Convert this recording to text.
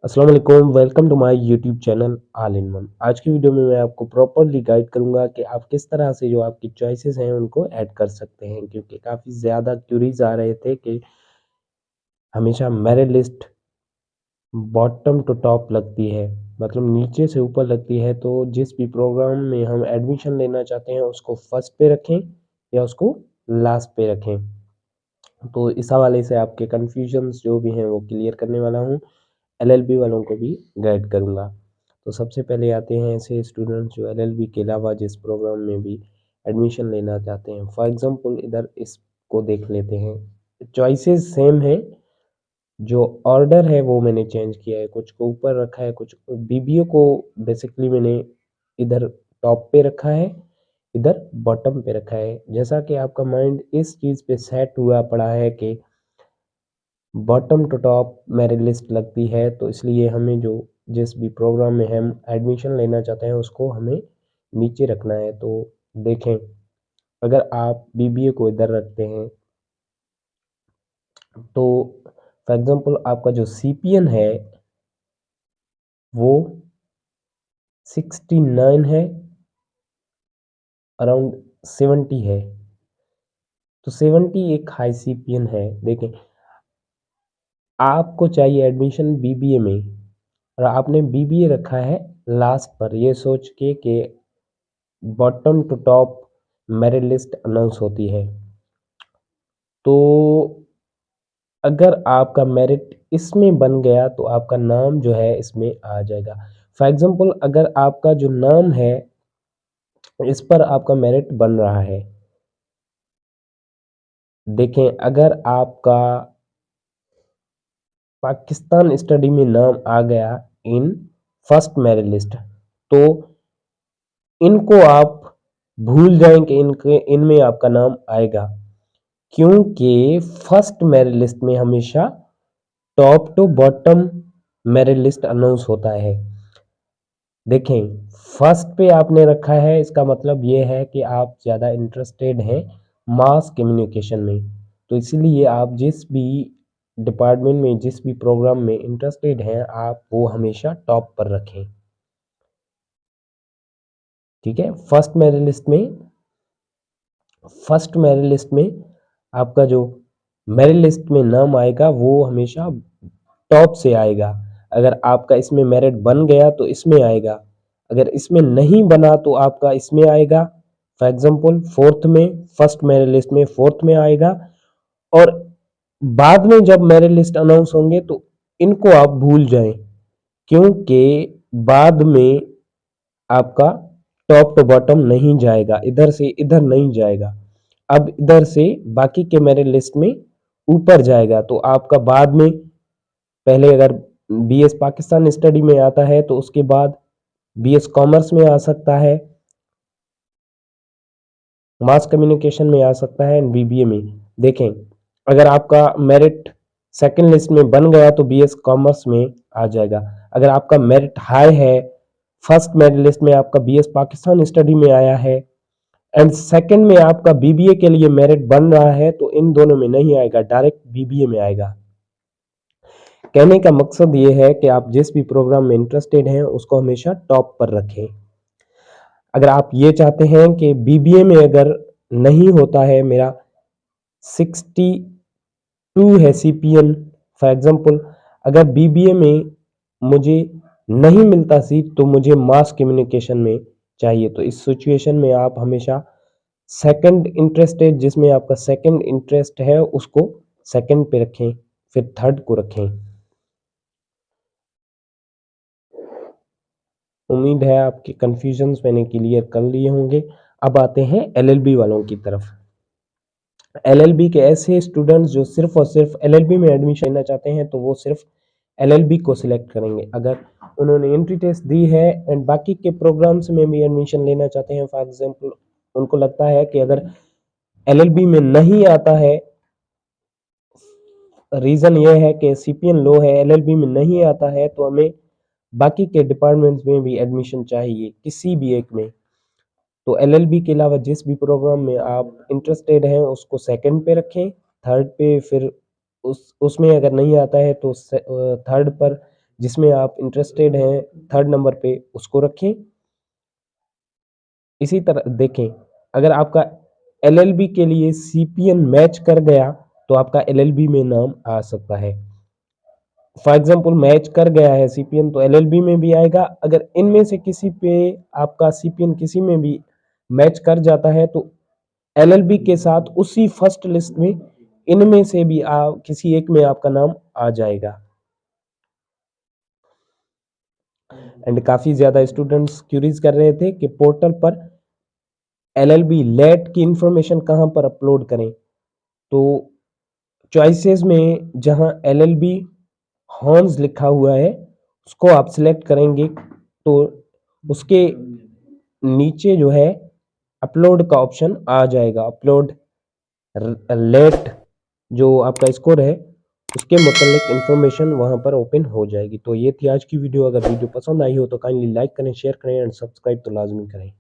अस्सलाम वालेकुम, welcome to my YouTube channel all in one. आज की वीडियो में मैं आपको प्रॉपर्ली गाइड करूंगा कि आप किस तरह से जो आपकी चॉइसेस हैं उनको ऐड कर सकते हैं, क्योंकि काफ़ी ज़्यादा क्यूरीज आ रहे थे कि हमेशा merit list bottom to top लगती है, मतलब नीचे से ऊपर लगती है। तो जिस भी प्रोग्राम में हम एडमिशन लेना चाहते हैं उसको फर्स्ट पे रखें या उसको लास्ट पे रखें। तो इस हवाले से आपके कन्फ्यूजन्स जो भी हैं वो क्लियर करने वाला हूँ। एलएलबी वालों को भी गाइड करूँगा। तो सबसे पहले आते हैं ऐसे स्टूडेंट्स जो एलएलबी के अलावा जिस प्रोग्राम में भी एडमिशन लेना चाहते हैं। फॉर एग्जांपल इधर इसको देख लेते हैं। चॉइसेस सेम है, जो ऑर्डर है वो मैंने चेंज किया है, कुछ को ऊपर रखा है, कुछ बीबीए को बेसिकली मैंने इधर टॉप पे रखा है, इधर बॉटम पे रखा है। जैसा कि आपका माइंड इस चीज़ पे सेट हुआ पड़ा है कि bottom to top merit list लगती है, तो इसलिए हमें जो जिस भी प्रोग्राम में हम एडमिशन लेना चाहते हैं उसको हमें नीचे रखना है। तो देखें, अगर आप बीबीए को इधर रखते हैं तो फॉर एग्जांपल आपका जो सीपीएन है वो 69 है, अराउंड 70 है। तो 70 एक हाई सीपीएन है। देखें, आपको चाहिए एडमिशन बीबीए में और आपने बीबीए रखा है लास्ट पर, ये सोच के कि bottom to top merit list announce होती है। तो अगर आपका मेरिट इसमें बन गया तो आपका नाम जो है इसमें आ जाएगा। फॉर एग्जांपल अगर आपका जो नाम है इस पर आपका मेरिट बन रहा है, देखें अगर आपका पाकिस्तान स्टडी में नाम आ गया इन फर्स्ट मेरिट लिस्ट, तो इनको आप भूल जाएं कि इनके इनमें आपका नाम आएगा, क्योंकि फर्स्ट मेरिट लिस्ट में हमेशा top to bottom merit list announce होता है। देखें, फर्स्ट पे आपने रखा है, इसका मतलब ये है कि आप ज़्यादा इंटरेस्टेड हैं मास कम्युनिकेशन में। तो इसीलिए आप जिस भी डिपार्टमेंट में जिस भी प्रोग्राम में इंटरेस्टेड हैं आप वो हमेशा टॉप पर रखें। ठीक है, फर्स्ट मेरिट लिस्ट में आपका जो मेरिट लिस्ट में नाम आएगा वो हमेशा टॉप से आएगा। अगर आपका इसमें मेरिट बन गया तो इसमें आएगा, अगर इसमें नहीं बना तो आपका इसमें आएगा। फॉर एग्जांपल फोर्थ में, फर्स्ट मेरिट लिस्ट में फोर्थ में आएगा, और बाद में जब मेरिट लिस्ट अनाउंस होंगे तो इनको आप भूल जाएं, क्योंकि बाद में आपका टॉप टू बॉटम नहीं जाएगा, इधर से इधर नहीं जाएगा, अब इधर से बाकी के मेरिट लिस्ट में ऊपर जाएगा। तो आपका बाद में पहले अगर बीएस पाकिस्तान स्टडी में आता है तो उसके बाद बीएस कॉमर्स में आ सकता है, मास कम्युनिकेशन में आ सकता है एंड बीबीए में। देखें, अगर आपका मेरिट सेकंड लिस्ट में बन गया तो बीएस कॉमर्स में आ जाएगा। अगर आपका मेरिट हाई है, फर्स्ट मेरिट लिस्ट में आपका बीएस पाकिस्तान स्टडी में आया है एंड सेकंड में आपका बीबीए के लिए मेरिट बन रहा है, तो इन दोनों में नहीं आएगा, डायरेक्ट बीबीए में आएगा। कहने का मकसद ये है कि आप जिस भी प्रोग्राम में इंटरेस्टेड हैं उसको हमेशा टॉप पर रखें। अगर आप ये चाहते हैं कि बीबीए में अगर नहीं होता है, मेरा 62 है सीपीएन फॉर एग्जांपल, अगर बीबीए में मुझे नहीं मिलता सीट तो मुझे मास कम्युनिकेशन में चाहिए, तो इस सिचुएशन में आप हमेशा सेकंड इंटरेस्टेड जिसमें आपका सेकंड इंटरेस्ट है उसको सेकंड पे रखें, फिर थर्ड को रखें। उम्मीद है आपके कन्फ्यूजन्स मैंने क्लियर कर लिए होंगे। अब आते हैं एलएलबी वालों की तरफ। एलएलबी के ऐसे स्टूडेंट्स जो सिर्फ और सिर्फ एलएलबी में एडमिशन लेना चाहते हैं तो वो सिर्फ एलएलबी को सिलेक्ट करेंगे। अगर उन्होंने एंट्री टेस्ट दी है एंड बाकी के प्रोग्राम्स में भी एडमिशन लेना चाहते हैं, फॉर एग्जांपल उनको लगता है कि अगर एलएलबी में नहीं आता है, रीज़न ये है कि सीपीएन लो है, एलएलबी में नहीं आता है, तो हमें बाकी के डिपार्टमेंट्स में भी एडमिशन चाहिए किसी भी एक में। तो एलएलबी के अलावा जिस भी प्रोग्राम में आप इंटरेस्टेड हैं उसको सेकंड पे रखें, थर्ड पे फिर उसमें अगर नहीं आता है तो थर्ड पर जिसमें आप इंटरेस्टेड हैं, थर्ड नंबर पे उसको रखें। इसी तरह देखें, अगर आपका एलएलबी के लिए सीपीएन मैच कर गया तो आपका एलएलबी में नाम आ सकता है। फॉर एग्जाम्पल मैच कर गया है सीपीएन तो एलएलबी में भी आएगा। अगर इनमें से किसी पे आपका सीपीएन किसी में भी मैच कर जाता है तो एलएलबी के साथ उसी फर्स्ट लिस्ट में इनमें से भी किसी एक में आपका नाम आ जाएगा। एंड काफ़ी ज़्यादा स्टूडेंट्स क्यूरीज कर रहे थे कि पोर्टल पर एलएलबी लेट की इंफॉर्मेशन कहाँ पर अपलोड करें। तो चॉइसेस में जहाँ एलएलबी हॉर्न्स लिखा हुआ है उसको आप सिलेक्ट करेंगे तो उसके नीचे जो है अपलोड का ऑप्शन आ जाएगा। अपलोड लेट जो आपका स्कोर है उसके मुतालिक इंफॉर्मेशन वहां पर ओपन हो जाएगी। तो ये थी आज की वीडियो। अगर वीडियो पसंद आई हो तो काइंडली लाइक करें, शेयर करें एंड सब्सक्राइब तो लाजमी करें।